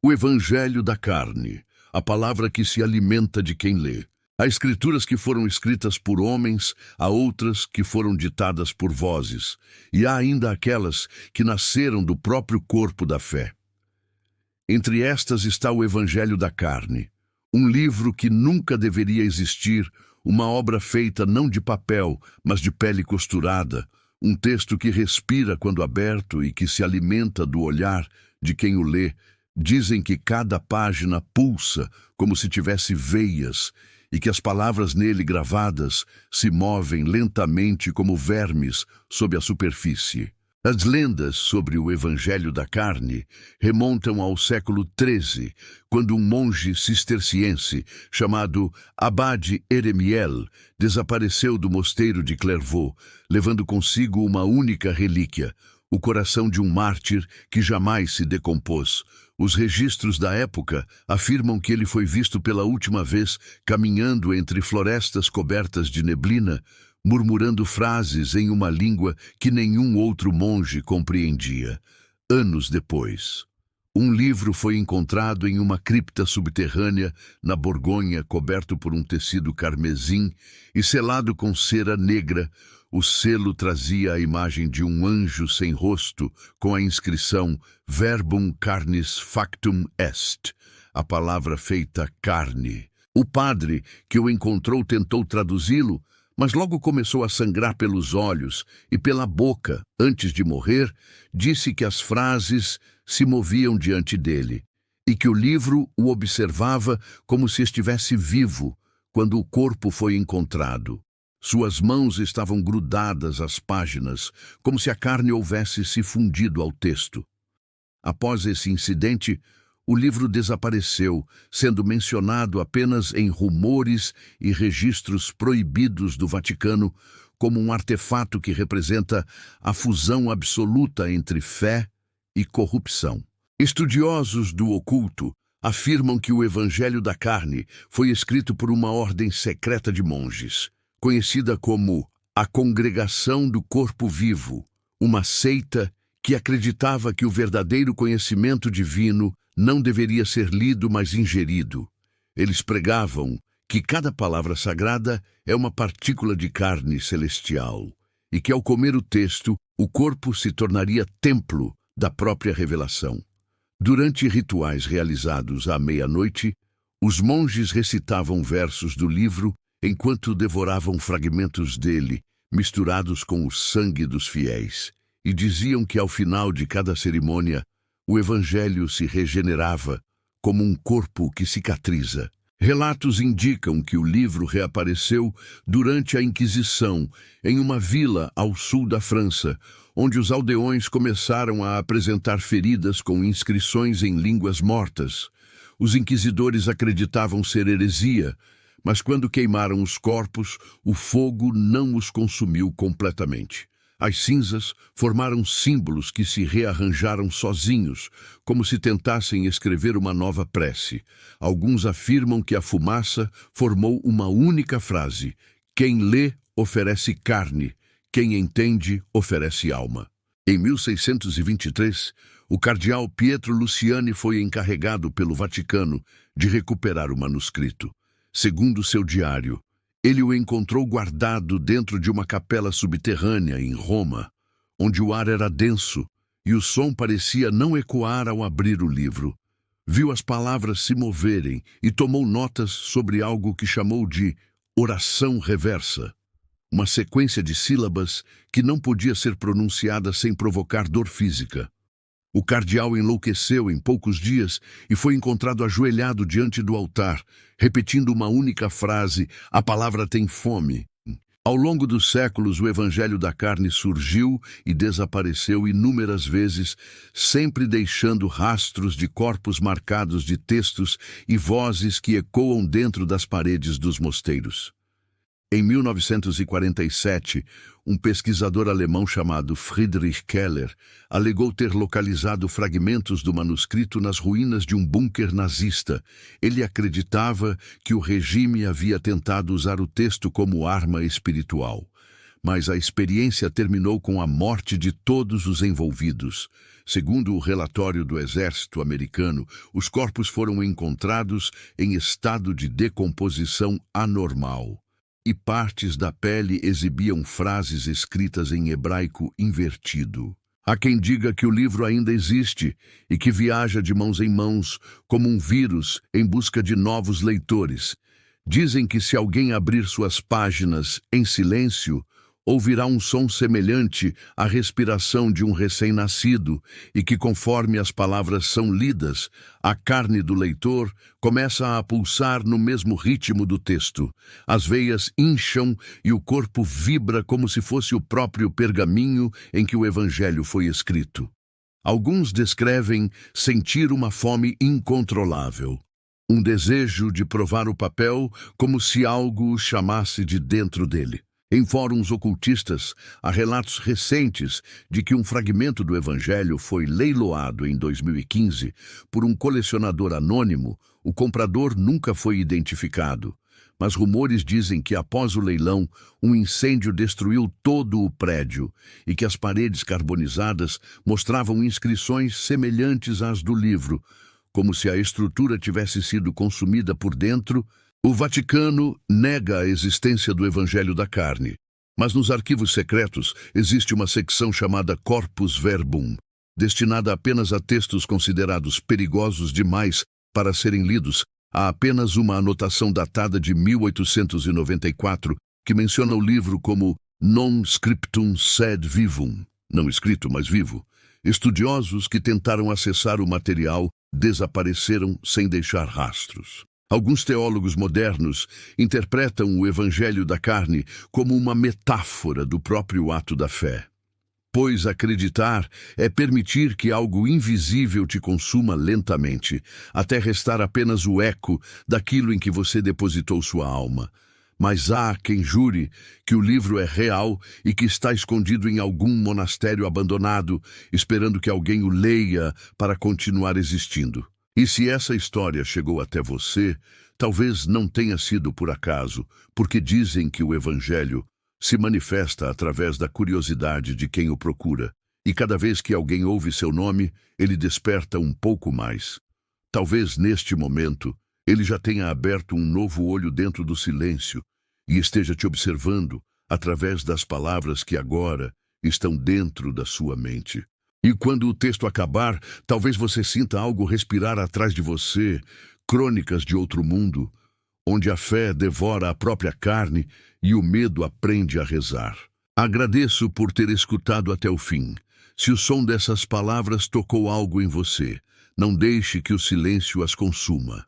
O Evangelho da Carne, a palavra que se alimenta de quem lê. Há escrituras que foram escritas por homens, há outras que foram ditadas por vozes, e há ainda aquelas que nasceram do próprio corpo da fé. Entre estas está o Evangelho da Carne, um livro que nunca deveria existir, uma obra feita não de papel, mas de pele costurada, um texto que respira quando aberto e que se alimenta do olhar de quem o lê. Dizem que cada página pulsa como se tivesse veias e que as palavras nele gravadas se movem lentamente como vermes sob a superfície. As lendas sobre o Evangelho da Carne remontam ao século XIII, quando um monge cisterciense chamado Abade Eremiel desapareceu do mosteiro de Clairvaux, levando consigo uma única relíquia, o coração de um mártir que jamais se decompôs. Os registros da época afirmam que ele foi visto pela última vez caminhando entre florestas cobertas de neblina, murmurando frases em uma língua que nenhum outro monge compreendia. Anos depois, um livro foi encontrado em uma cripta subterrânea na Borgonha, coberto por um tecido carmesim e selado com cera negra. O selo trazia a imagem de um anjo sem rosto, com a inscrição Verbum carnis factum est, a palavra feita carne. O padre que o encontrou tentou traduzi-lo, mas logo começou a sangrar pelos olhos e pela boca. Antes de morrer, disse que as frases se moviam diante dele e que o livro o observava como se estivesse vivo quando o corpo foi encontrado. Suas mãos estavam grudadas às páginas, como se a carne houvesse se fundido ao texto. Após esse incidente, o livro desapareceu, sendo mencionado apenas em rumores e registros proibidos do Vaticano como um artefato que representa a fusão absoluta entre fé e corrupção. Estudiosos do oculto afirmam que o Evangelho da Carne foi escrito por uma ordem secreta de monges, conhecida como a Congregação do Corpo Vivo, uma seita que acreditava que o verdadeiro conhecimento divino não deveria ser lido, mas ingerido. Eles pregavam que cada palavra sagrada é uma partícula de carne celestial e que, ao comer o texto, o corpo se tornaria templo da própria revelação. Durante rituais realizados à meia-noite, os monges recitavam versos do livro enquanto devoravam fragmentos dele, misturados com o sangue dos fiéis, e diziam que ao final de cada cerimônia, o Evangelho se regenerava como um corpo que cicatriza. Relatos indicam que o livro reapareceu durante a Inquisição, em uma vila ao sul da França, onde os aldeões começaram a apresentar feridas com inscrições em línguas mortas. Os inquisidores acreditavam ser heresia, mas quando queimaram os corpos, o fogo não os consumiu completamente. As cinzas formaram símbolos que se rearranjaram sozinhos, como se tentassem escrever uma nova prece. Alguns afirmam que a fumaça formou uma única frase: quem lê oferece carne, quem entende oferece alma. Em 1623, o cardeal Pietro Luciani foi encarregado pelo Vaticano de recuperar o manuscrito. Segundo seu diário, ele o encontrou guardado dentro de uma capela subterrânea em Roma, onde o ar era denso e o som parecia não ecoar ao abrir o livro. Viu as palavras se moverem e tomou notas sobre algo que chamou de oração reversa, uma sequência de sílabas que não podia ser pronunciada sem provocar dor física. O cardeal enlouqueceu em poucos dias e foi encontrado ajoelhado diante do altar, repetindo uma única frase: a palavra tem fome. Ao longo dos séculos, o Evangelho da Carne surgiu e desapareceu inúmeras vezes, sempre deixando rastros de corpos marcados de textos e vozes que ecoam dentro das paredes dos mosteiros. Em 1947, um pesquisador alemão chamado Friedrich Keller alegou ter localizado fragmentos do manuscrito nas ruínas de um bunker nazista. Ele acreditava que o regime havia tentado usar o texto como arma espiritual. mas a experiência terminou com a morte de todos os envolvidos. Segundo o relatório do Exército americano, os corpos foram encontrados em estado de decomposição anormal, e partes da pele exibiam frases escritas em hebraico invertido. Há quem diga que o livro ainda existe e que viaja de mãos em mãos como um vírus em busca de novos leitores. Dizem que se alguém abrir suas páginas em silêncio, ouvirá um som semelhante à respiração de um recém-nascido e que, conforme as palavras são lidas, a carne do leitor começa a pulsar no mesmo ritmo do texto. As veias incham e o corpo vibra como se fosse o próprio pergaminho em que o Evangelho foi escrito. Alguns descrevem sentir uma fome incontrolável, um desejo de provar o papel como se algo o chamasse de dentro dele. Em fóruns ocultistas, há relatos recentes de que um fragmento do Evangelho foi leiloado em 2015 por um colecionador anônimo. O comprador nunca foi identificado, mas rumores dizem que após o leilão, um incêndio destruiu todo o prédio e que as paredes carbonizadas mostravam inscrições semelhantes às do livro, como se a estrutura tivesse sido consumida por dentro. O Vaticano nega a existência do Evangelho da Carne, mas nos arquivos secretos existe uma secção chamada Corpus Verbum, destinada apenas a textos considerados perigosos demais para serem lidos. Há apenas uma anotação datada de 1894 que menciona o livro como Non Scriptum Sed Vivum, não escrito, mas vivo. Estudiosos que tentaram acessar o material desapareceram sem deixar rastros. Alguns teólogos modernos interpretam o Evangelho da Carne como uma metáfora do próprio ato da fé, pois acreditar é permitir que algo invisível te consuma lentamente, até restar apenas o eco daquilo em que você depositou sua alma. Mas há quem jure que o livro é real e que está escondido em algum monastério abandonado, esperando que alguém o leia para continuar existindo. E se essa história chegou até você, talvez não tenha sido por acaso, porque dizem que o Evangelho se manifesta através da curiosidade de quem o procura, e cada vez que alguém ouve seu nome, ele desperta um pouco mais. Talvez neste momento, ele já tenha aberto um novo olho dentro do silêncio e esteja te observando através das palavras que agora estão dentro da sua mente. E quando o texto acabar, talvez você sinta algo respirar atrás de você, crônicas de outro mundo, onde a fé devora a própria carne e o medo aprende a rezar. Agradeço por ter escutado até o fim. Se o som dessas palavras tocou algo em você, não deixe que o silêncio as consuma.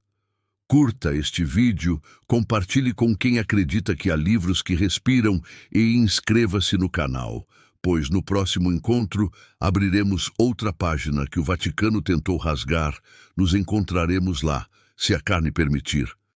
Curta este vídeo, compartilhe com quem acredita que há livros que respiram e inscreva-se no canal, pois no próximo encontro abriremos outra página que o Vaticano tentou rasgar. Nos encontraremos lá, se a carne permitir.